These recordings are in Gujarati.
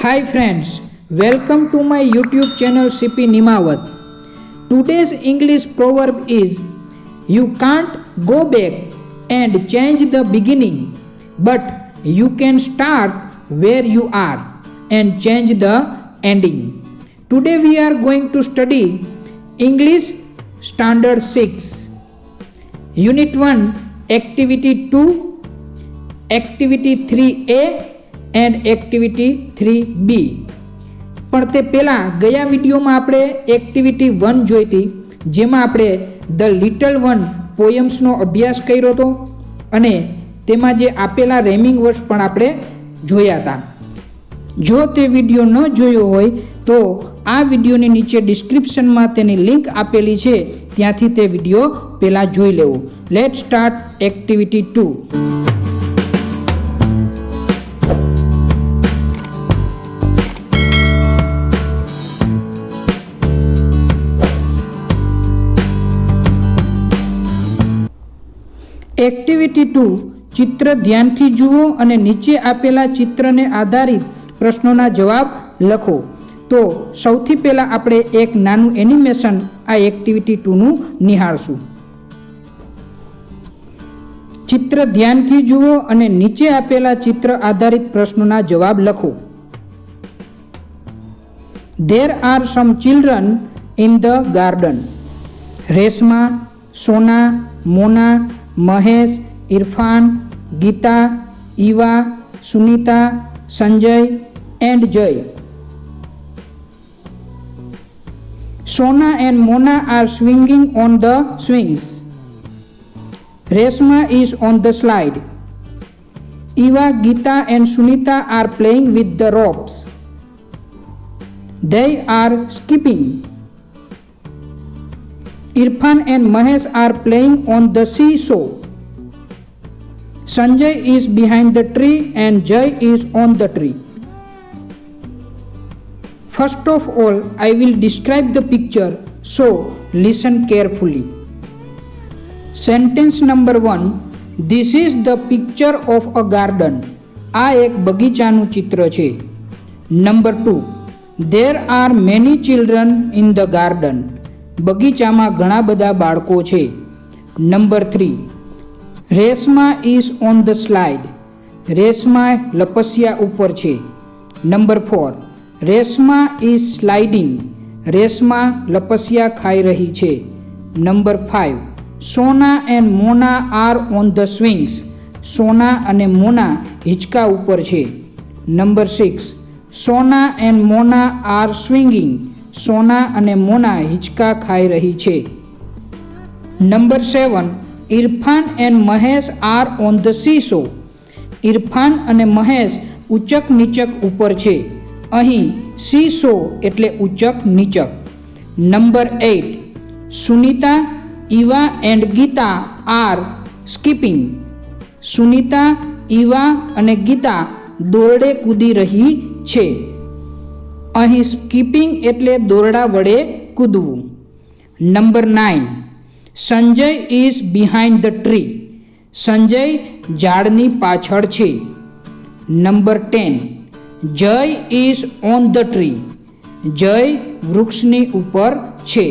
Hi friends, welcome to my YouTube channel CP Nimawat. Today's English proverb is you can't go back and change the beginning, but you can start where you are and change the ending. Today we are going to study English Standard 6, Unit 1, Activity 2, Activity 3A and activity 3B. પણ તે પહેલાં ગયા વિડીયોમાં આપણે એક્ટિવિટી 1 જોઈ હતી, જેમાં આપણે ધ લિટલ વન પોયમ્સનો અભ્યાસ કર્યો હતો અને તેમાં જે આપેલા રેમિંગ વર્ડ્સ પણ આપણે જોયા હતા. જો તે વિડીયો ન જોયો હોય તો આ વિડીયોની નીચે ડિસ્ક્રિપ્શનમાં તેની લિંક આપેલી છે, ત્યાંથી તે વિડીયો પહેલાં જોઈ લેવો. Late start activity 2. એક્ટિવિટી 2 ચિત્ર ધ્યાનથી જુઓ અને નીચે આપેલા ચિત્રને આધારિત પ્રશ્નોના જવાબ લખો. તો સૌથી પહેલાં આપણે એક નાનું એનિમેશન આ એક્ટિવિટી 2નું નિહાળશું. ચિત્ર ધ્યાનથી જુઓ અને નીચે આપેલા ચિત્ર આધારિત પ્રશ્નોના જવાબ લખો. There are some children in the garden. Reshma, Sona, Mona, Mahesh, Irfan, Geeta, Eva, Sunita, Sanjay and Jay. Sona and Mona are swinging on the swings. Reshma is on the slide. Eva, Geeta and Sunita are playing with the ropes. They are skipping. Irfan and Mahesh are playing on the seesaw. Sanjay is behind the tree and Jay is on the tree. First of all, I will describe the picture, so listen carefully. Sentence number 1. This is the picture of a garden. આ એક બગીચાનું ચિત્ર છે. Number 2. There are many children in the garden. બગીચામાં ઘણા બધા બાળકો છે. Number 3. Reshma is on the slide. Reshma લપસ્યા ઉપર છે. Number 4. Reshma is sliding. Reshma લપસ્યા ખાઈ રહી છે. Number 5. Sona and Mona are on the swings. Sona અને મોના હિંચકા ઉપર છે. Number 6. Sona and Mona are swinging. Sona અને મોના હિંચકા ખાઈ રહી છે. Number 7. Irfan and Mahesh are on the seesaw. Irfan અને મહેશ ઉચક નીચક ઉપર છે. અહીં સીસો એટલે ઉચક નીચક. Number 8. Sunita, Eva and Gita are skipping. Sunita, Eva અને ગીતા દોરડે કૂદી રહી છે. અહીં સ્કીપિંગ એટલે દોરડા વડે કૂદવું. Number 9. Sanjay is behind the tree. Sanjay ઝાડની પાછળ છે. નંબર 10. જય ઇઝ ઓન ધ ટ્રી. જય વૃક્ષની ઉપર છે.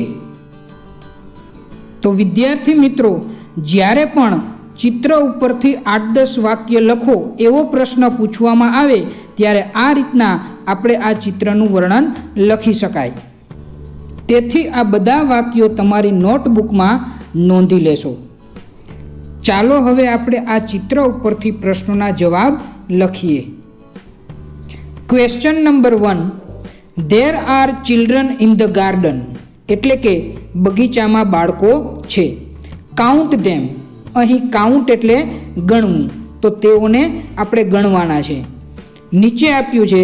તો વિદ્યાર્થી મિત્રો, જ્યારે પણ ચિત્ર ઉપરથી 8-10 વાક્ય લખો એવો પ્રશ્ન પૂછવામાં આવે ત્યારે આ રીતના આપણે આ ચિત્રનું વર્ણન લખી શકાય. તેથી આ બધા વાક્યો તમારી નોટબુકમાં નોંધી લેશો. ચાલો હવે આપણે આ ચિત્ર ઉપરથી પ્રશ્નોના જવાબ લખીએ. Question number 1. There are children in the garden. એટલે કે બગીચામાં બાળકો છે. કાઉન્ટ ધેમ. અહીં કાઉન્ટ એટલે ગણવું, તો તેઓને આપણે ગણવાના છે. નીચે આપ્યું છે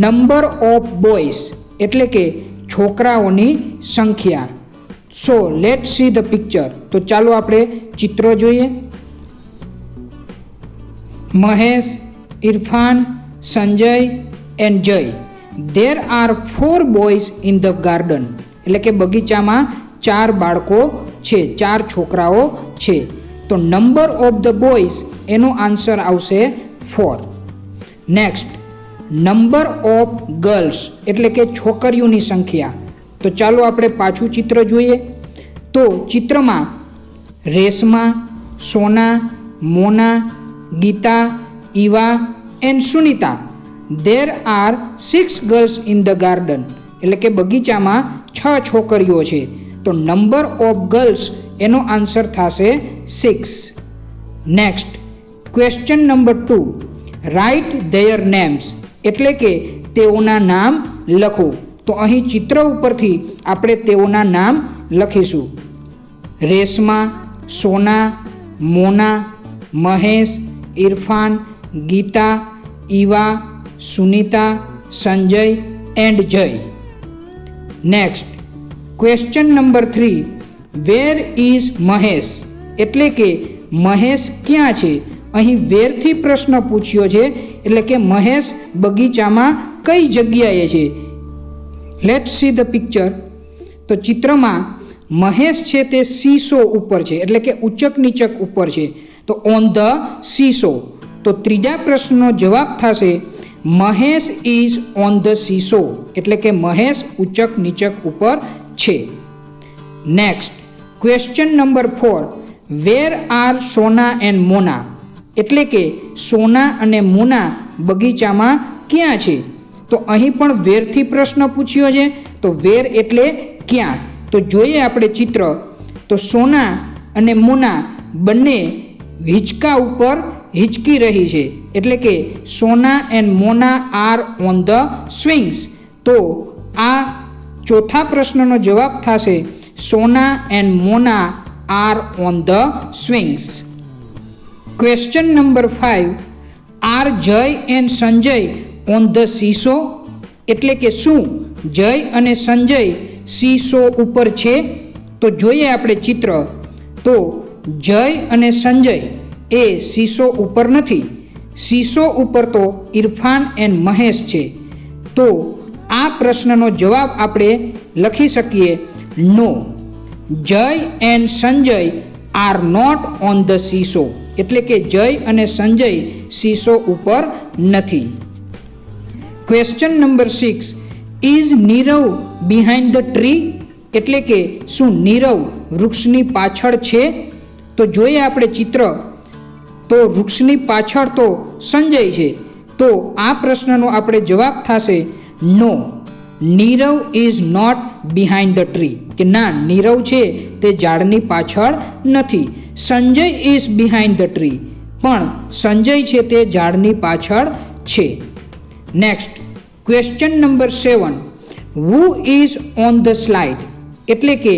નંબર ઓફ બોયઝ, એટલે કે છોકરાઓની સંખ્યા. So let see the picture. તો ચાલો આપણે ચિત્રો જોઈએ. મહેશ, ઇરફાન, સંજય એન્ડ જય. There are 4 boys in the garden. એટલે કે બગીચામાં 4 બાળકો છે, 4 છોકરાઓ છે. તો નંબર ઓફ ધ બોયઝ એનો આન્સર આવશે 4. નેક્સ્ટ, નંબર ઓફ ગર્લ્સ એટલે કે છોકરીઓની સંખ્યા. તો ચાલો આપણે પાછું ચિત્ર જોઈએ. તો ચિત્રમાં Reshma, Sona, Mona, Gita, Eva and Sunita. There are 6 girls in the garden. એટલે કે બગીચામાં 6 છોકરીઓ છે. તો નંબર ઓફ ગર્લ્સ એનો આન્સર થશે 6. Next question number 2. Write their names એટલે કે તેઓના નામ લખો. તો અહીં ચિત્ર ઉપરથી આપણે તેઓના નામ લખીશું. રેશમા, સોના, મોના, મહેશ, ઇરફાન, ગીતા, ઈવા, સુનીતા, સંજય એન્ડ જય. Next question number 3. Where is Mahesh એટલે કે મહેશ ક્યાં છે. અહીં વેરથી પ્રશ્ન પૂછ્યો છે એટલે કે મહેશ બગીચામાં કઈ જગ્યાએ છે. Let's see the picture. તો ચિત્રમાં મહેશ છે તે સીસો ઉપર છે એટલે કે ઉચક નીચક ઉપર છે. તો ઓન ધ સીસો. તો ત્રીજા પ્રશ્નનો જવાબ થશે Mahesh is on the seesaw એટલે કે મહેશ ઉચક નીચક ઉપર છે. Next question number 4. Where are Sona and Mona એટલે કે સોના અને મોના બગીચામાં ક્યાં છે. તો અહીં પણ વેરથી પ્રશ્ન પૂછ્યો છે. તો વેર એટલે ક્યાં. તો જોઈએ આપણે ચિત્ર. તો સોના અને મોના બંને હિંચકા ઉપર હિંચકી રહી છે એટલે કે Sona and Mona are on the swings. તો આ ચોથા પ્રશ્નનો જવાબ થશે Sona and Mona are on the swings. Question number 5. Are Jay and Sanjay on the seesaw એટલે કે શું જય અને સંજય સીસો ઉપર છે. તો જોઈએ આપણે ચિત્ર. તો જય અને સંજય એ સીસો ઉપર નથી. સીસો ઉપર તો ઇરફાન એન્ડ મહેશ છે. તો આ પ્રશ્નનો જવાબ આપણે લખી શકીએ નો. Jay and Sanjay are not on the seesaw એટલે કે જય અને સંજય સીસો ઉપર નથી. Question number 6. Is Nirav behind the tree એટલે કે શું નીરવ વૃક્ષની પાછળ છે. તો જોઈએ આપણે ચિત્ર. તો વૃક્ષની પાછળ તો સંજય છે. તો આ પ્રશ્નનો આપણે જવાબ થશે no. Nirav is not behind the tree કે ના નીરવ છે તે ઝાડની પાછળ નથી. Sanjay is behind the tree પણ સંજય છે તે ઝાડની પાછળ છે. Next question number 7. Who is on the slide એટલે કે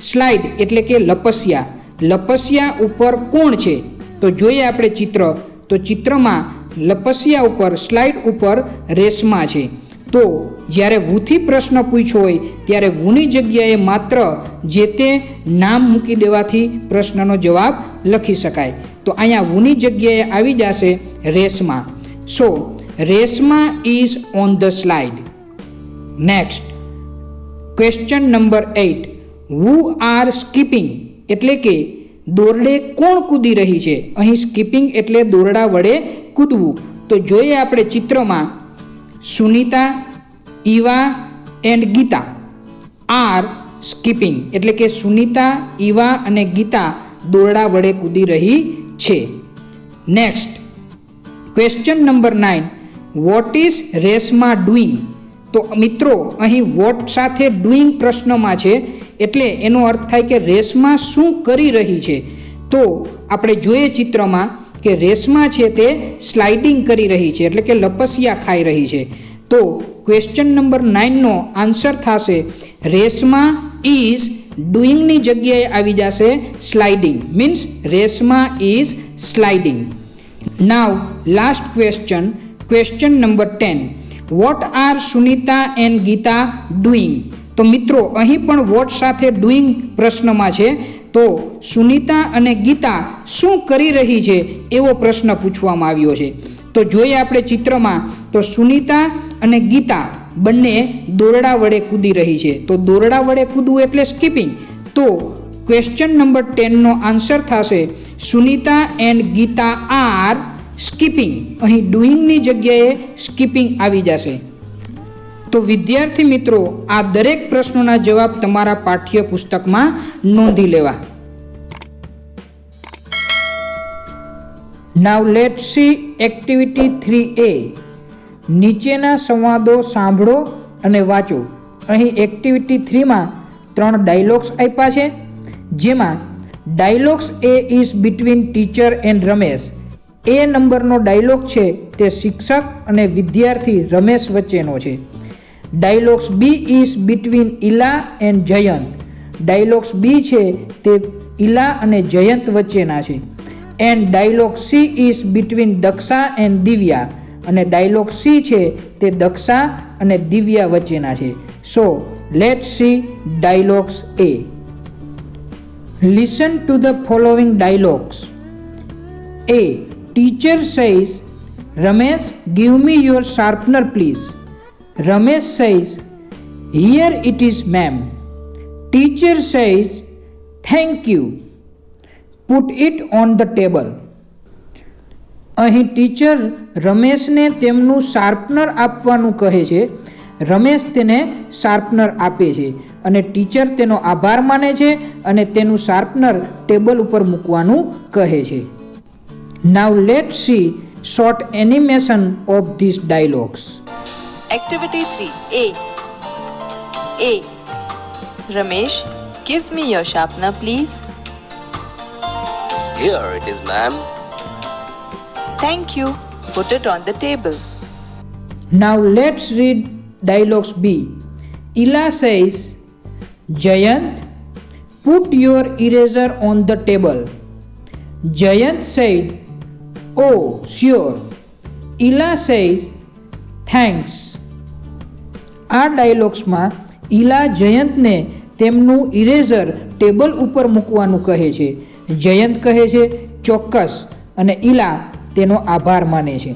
સ્લાઇડ એટલે કે લપસિયા. લપસિયા ઉપર કોણ છે. તો જોઈએ આપણે ચિત્ર. તો ચિત્રમાં લપસિયા ઉપર સ્લાઇડ ઉપર રેશમા છે. તો જ્યારે વૂથી પ્રશ્ન પૂછ્યો હોય ત્યારે વૂની જગ્યાએ માત્ર જે તે નામ મૂકી દેવાથી પ્રશ્નનો જવાબ લખી શકાય. તો અહીંયા વૂની જગ્યાએ આવી જશે Reshma. So Reshma is on the slide. Next question number 8. Who are skipping એટલે કે દોરડે કોણ કૂદી રહી છે. અહીં સ્કીપિંગ એટલે દોરડા વડે કૂદવું. તો જોઈએ આપણે ચિત્રમાં Sunita, Eva and Gita are skipping એટલે કે સુનીતા, ઈવા અને ગીતા દોરડા વડે કૂદી રહી છે. Next question number 9. What is Reshma doing. તો મિત્રો અહીં વોટ સાથે ડુઈંગ પ્રશ્નમાં છે એટલે એનો અર્થ થાય કે રેશમા શું કરી રહી છે. તો આપણે જોઈએ ચિત્રમાં કે રેશમા છે તે સ્લાઇડિંગ કરી રહી છે એટલે કે લપસિયા ખાઈ રહી છે. તો ક્વેશ્ચન નંબર 9 નો આન્સર થશે રેશમા ઇઝ ડુઈંગની જગ્યાએ આવી જશે sliding means Reshma is sliding. Now last question. Question number 10. What are Sunita and Geeta doing. તો મિત્રો અહીં પણ વોટ સાથે ડુઈંગ પ્રશ્નમાં છે. તો સુનીતા અને ગીતા શું કરી રહી છે એવો પ્રશ્ન પૂછવામાં આવ્યો છે. તો જોઈએ આપણે ચિત્રમાં. તો સુનીતા અને ગીતા બંને દોરડા વડે કૂદી રહી છે. તો દોરડા વડે કૂદવું એટલે સ્કીપિંગ. તો ક્વેશ્ચન નંબર 10 નો આન્સર થશે Sunita and Gita are skipping, અહીં ડુઈંગની જગ્યાએ સ્કીપિંગ આવી જશે. તો વિદ્યાર્થી મિત્રો, આ દરેક પ્રશ્નોના જવાબ તમારા પાઠ્યપુસ્તકમાં નોંધી લેવા. Now let's see activity 3A. નીચેના સંવાદો સાંભળો અને વાંચો. અહીં એક્ટિવિટી 3માં 3 ડાયલોગ્સ આપ્યા છે, જેમાં dialogues A is between teacher and Ramesh. A નંબરનો ડાયલોગ છે તે શિક્ષક અને વિદ્યાર્થી રમેશ વચ્ચેનો છે. Dialogues B is between Ila and Jayant. Dialogues B છે તે ઈલા અને જયંત વચ્ચેના છે. And dialogue C is between Daksha and Divya. અને ડાયલોગ C છે તે દક્ષા અને દિવ્યા વચ્ચેના છે. So let's see dialogues A. Listen to the following dialogues. A. Teacher says, Ramesh, give me your sharpener please. Ramesh says, here it is ma'am. Teacher says, thank you. Put it on the table. અહીં ટીચર રમેશને તેમનું શાર્પનર આપવાનું કહે છે. રમેશ તેને શાર્પનર આપે છે અને ટીચર તેનો આભાર માને છે અને તેનું શાર્પનર ટેબલ ઉપર મૂકવાનું કહે છે. Now let's see short animation of these dialogues. Activity 3 A. Ramesh, give me your sharpener please. Here it is, ma'am. Thank you. Put it on the table. Now let's read dialogues B. Ila says, Jayant, put your eraser on the table. Jayant said, oh, sure. Ila says, thanks. આ ડાયલોગ્સમાં ઈલા જયંતને તેમનું ઇરેઝર ટેબલ ઉપર મૂકવાનું કહે છે. જયંત કહે છે ચોક્કસ અને ઈલા તેનો આભાર માને છે.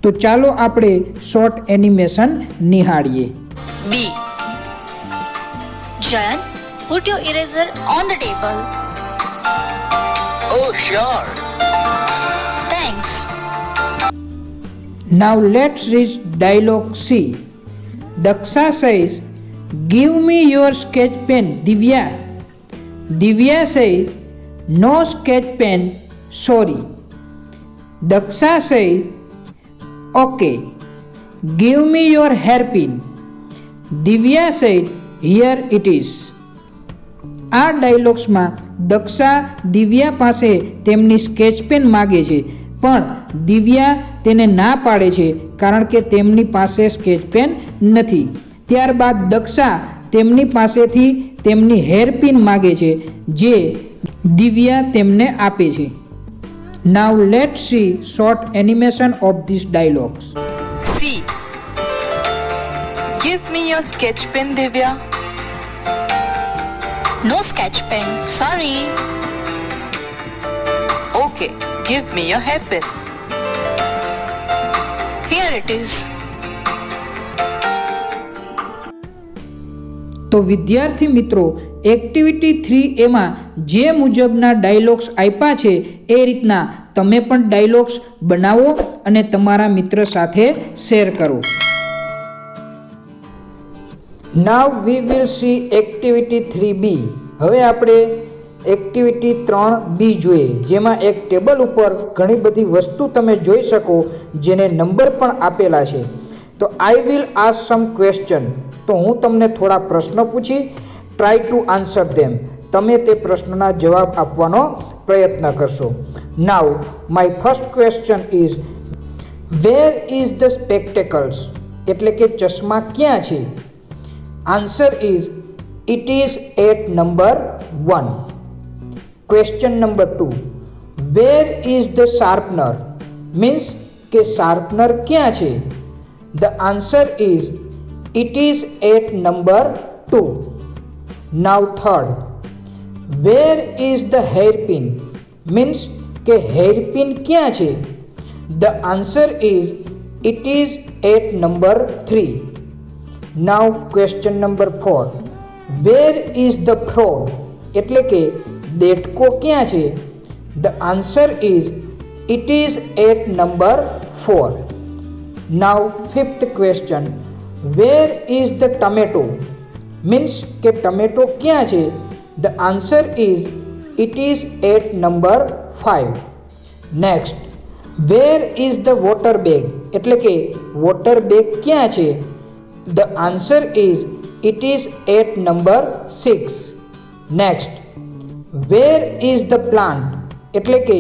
તો ચાલો આપણે શોર્ટ એનિમેશન નિહાળીએ. B. Jayant, put your eraser on the table. Oh, sure. Thanks. Now let's read dialogue C. Daksha says, give me your sketch pen, Divya. Divya says, no sketch pen, sorry. Daksha says, okay. Give me your hairpin. Divya said, here it is. આ ડાયલોગ્સમાં દક્ષા દિવ્યા પાસે તેમની સ્કેચ પેન માગે છે, પણ દિવ્યા તેને ના પાડે છે કારણ કે તેમની પાસે સ્કેચ પેન નથી. ત્યારબાદ દક્ષા તેમની પાસેથી તેમની હેરપિન માગે છે જે દિવ્યા તેમને આપે છે. Now let's see short animation of these dialogues. C. Give me your sketch pen, Divya. No sketch pen, sorry. Okay, give me your hairpin. Here it is. તો વિદ્યાર્થી મિત્રો, એક્ટિવિટી 3A જે મુજબના ડાયલોગ્સ આપ્યા છે એ રીતના તમે પણ ડાયલોગ્સ બનાવો અને તમારા મિત્ર સાથે શેર કરો. Now we will see activity 3B. હવે આપણે એક્ટિવિટી 3B જોઈએ, જેમાં એક ટેબલ ઉપર ઘણી બધી વસ્તુ તમે જોઈ શકો જેને નંબર પણ આપેલા છે. તો I will ask some question. તો હું તમને થોડા પ્રશ્નો પૂછી try to answer them. તમે તે પ્રશ્નોના જવાબ આપવાનો પ્રયત્ન કરશો. Now my first question is, where is the spectacles? એટલે કે ચશ્મા ક્યાં છે? Answer is, it is at number 1. Question number 2, where is the sharpener? Means કે sharpener ક્યાં છે? The answer is, it is at number 2. Now third, where is the hairpin? Means કે hairpin ક્યાં છે? The answer is, it is at number 3. Now question number 4, where is the frog? એટલે કે દેડકો ક્યાં છે? The answer is, It is at number 4. Now fifth question. Where is the tomato? Means કે ટમેટો ક્યાં છે? The answer is it is at number 5. Next. Where is the water bag? એટલે કે water bag ક્યાં છે? The answer is it is at number 6. Next. Where is the plant? એટલે કે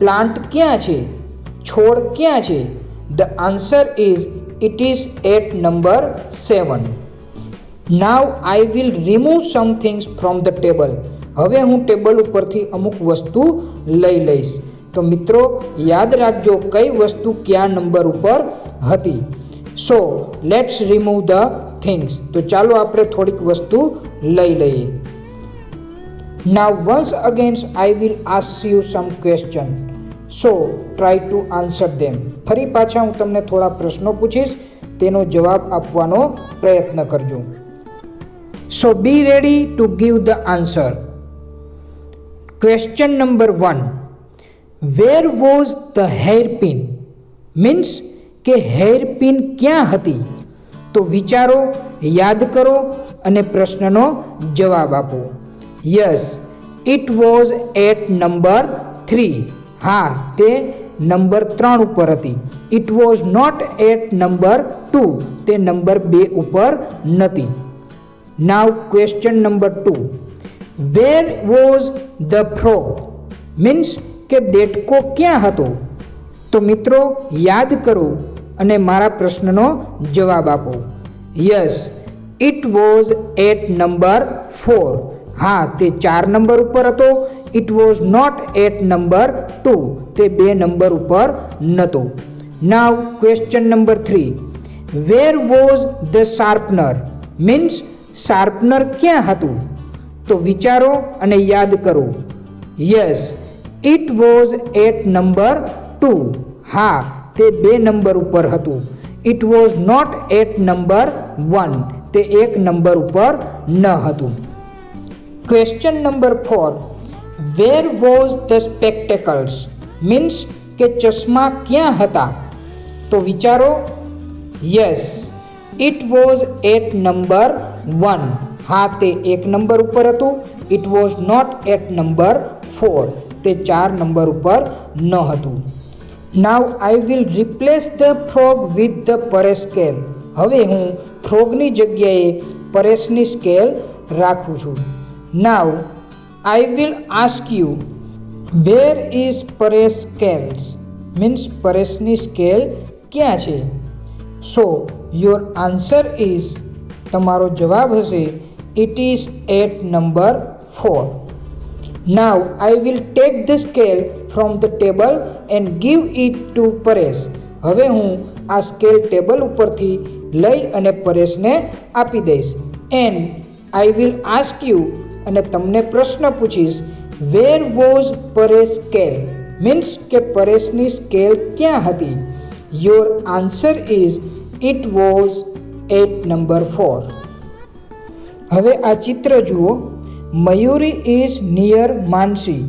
plant ક્યાં છે? છોડ ક્યાં છે? The answer is it is at number 7. Now I will remove some things from the table. હવે હું ટેબલ ઉપરથી અમુક વસ્તુ લઈ લઈશ. તો મિત્રો યાદ રાખજો કઈ વસ્તુ કયા નંબર ઉપર હતી. So let's remove the things. તો ચાલો આપણે થોડીક વસ્તુ લઈ લઈએ. Now once again I will ask you some question. So try to answer them. ફરી પાછા હું તમને થોડા પ્રશ્નો પૂછીશ, તેનો જવાબ આપવાનો પ્રયત્ન કરજો. So be ready to give the answer. Question number 1. Where was the hairpin? Means કે hairpin ક્યાં હતી? તો વિચારો, યાદ કરો અને પ્રશ્નનો જવાબ આપો. Yes, it was at number 3. હા, તે નંબર 3 ઉપર હતી. It was not at number 2. તે નંબર 2 ઉપર નથી. Now question number 2. Where was the frog? Means કે દેડકો ક્યાં હતો? તો મિત્રો યાદ કરો અને મારા પ્રશ્નનો જવાબ આપો. Yes, it was at number 4. હા, તે 4 નંબર ઉપર હતો. It was not at number 2. તે 2 નંબર ઉપર નહોતો. Now question number 3. Where was the sharpener? Means sharpener ક્યાં હતું? તો વિચારો અને યાદ કરો. Yes, it was at number 2. હા, તે 2 નંબર ઉપર હતું. It was not at number 1. તે 1 નંબર ઉપર ન હતું. Question number 4. Where was the spectacles? Means કે ચશ્મા ક્યાં હતા? તો વિચારો. Yes, it was at number 1. હા, તે 1 નંબર ઉપર હતું. It was not at number 4. તે 4 નંબર ઉપર ન હતું. Now I will replace the frog with the Paresh scale. હવે હું ફ્રોગની જગ્યાએ પરેશની સ્કેલ રાખું છું. Now I will ask you, where is Paresh scales? Means પરેશની સ્કેલ ક્યાં છે? So your answer is, તમારો જવાબ હશે it is at number 4. Now I will take the scale from the table and give it to Paresh. હવે હું આ સ્કેલ ટેબલ ઉપરથી લઈ અને પરેશને આપી દઈશ. And I will ask you, અને તમને પ્રશ્ન પૂછીશ, where was Paresh scale? Means કે પરેશની સ્કેલ ક્યાં હતી? Your answer is it was at number 4. હવે આ ચિત્ર જુઓ. મયુરી ઇઝ નિયર માનસી.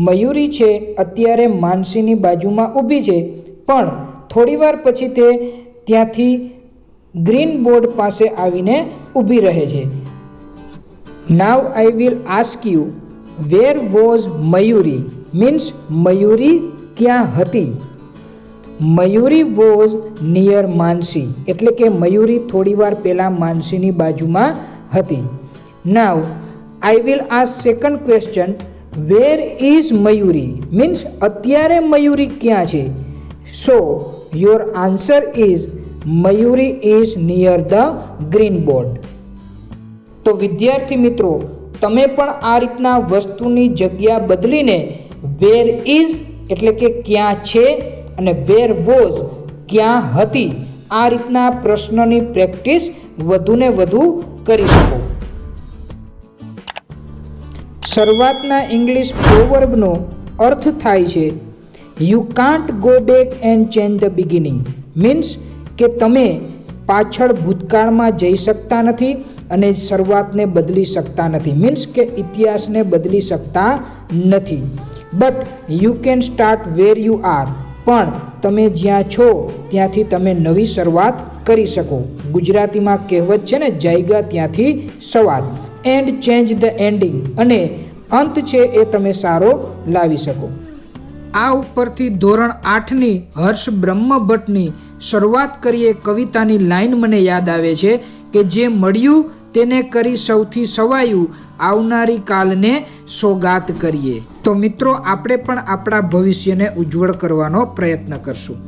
મયુરી છે અત્યારે માનસીની બાજુમાં ઊભી છે, પણ થોડીવાર પછી તે ત્યાંથી ગ્રીન બોર્ડ પાસે આવીને ઊભી રહે છે. Now I will ask you, where was Mayuri? Means Mayuri ક્યાં હતી? મયુરી વોઝ નિયર માનસી, એટલે કે મયુરી થોડીવાર પહેલા માનસીની બાજુમાં હતી. નાવ I will ask second question, where is Mayuri? Means અત્યારે મયુરી ક્યાં છે? So your answer is Mayuri is near the green board. તો વિદ્યાર્થી મિત્રો, તમે પણ આ રીતના વસ્તુની જગ્યા બદલીને where is એટલે કે ક્યાં છે અને where was ક્યાં હતી આ રીતના પ્રશ્નની પ્રેક્ટિસ વધુને વધુ કરી શકો. શરૂઆતના ઇંગ્લિશ પ્રોવર્બનો અર્થ થાય છે you can't go back and change the beginning. Means કે તમે પાછળ ભૂતકાળમાં જઈ શકતા નથી અને શરૂઆતને બદલી શકતા નથી, મીન્સ કે ઇતિહાસને બદલી શકતા નથી. But you can start where you are, પણ તમે જ્યાં છો ત્યાંથી તમે નવી શરૂઆત કરી શકો. ગુજરાતીમાં કહેવત છે ને, જાયગા ત્યાંથી સવાત. એન્ડ ચેન્જ ધ એન્ડિંગ, અને અંત છે એ તમે સારો લાવી શકો. આ ઉપરથી ધોરણ 8ની હર્ષ બ્રહ્મભટ્ટની શરૂઆત કરીએ કવિતાની લાઈન મને યાદ આવે છે કે જે મળ્યું તેને કરી સૌથી સવાયું, આવનારી કાલને સોગાત કરીએ. તો મિત્રો, આપણે પણ આપણા ભવિષ્યને ઉજ્જવળ કરવાનો પ્રયત્ન કરશું.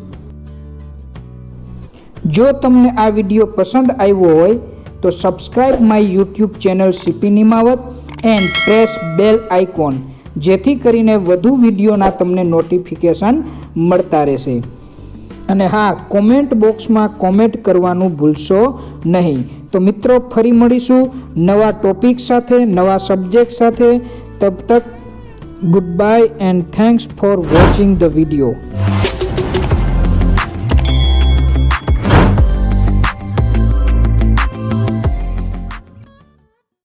જો તમને આ વિડીયો પસંદ આવ્યો હોય તો subscribe my YouTube channel CP Nimavat and press bell icon, જેથી કરીને વધુ વિડીયોના તમને નોટિફિકેશન મળતા રહેશે. અને હા, કોમેન્ટ બોક્સમાં કોમેન્ટ કરવાનું ભૂલશો નહીં. તો મિત્રો, ફરી મળીશું નવા ટોપિક સાથે, નવા સબ્જેક્ટ સાથે. તબ તક good bye and thanks for watching the video.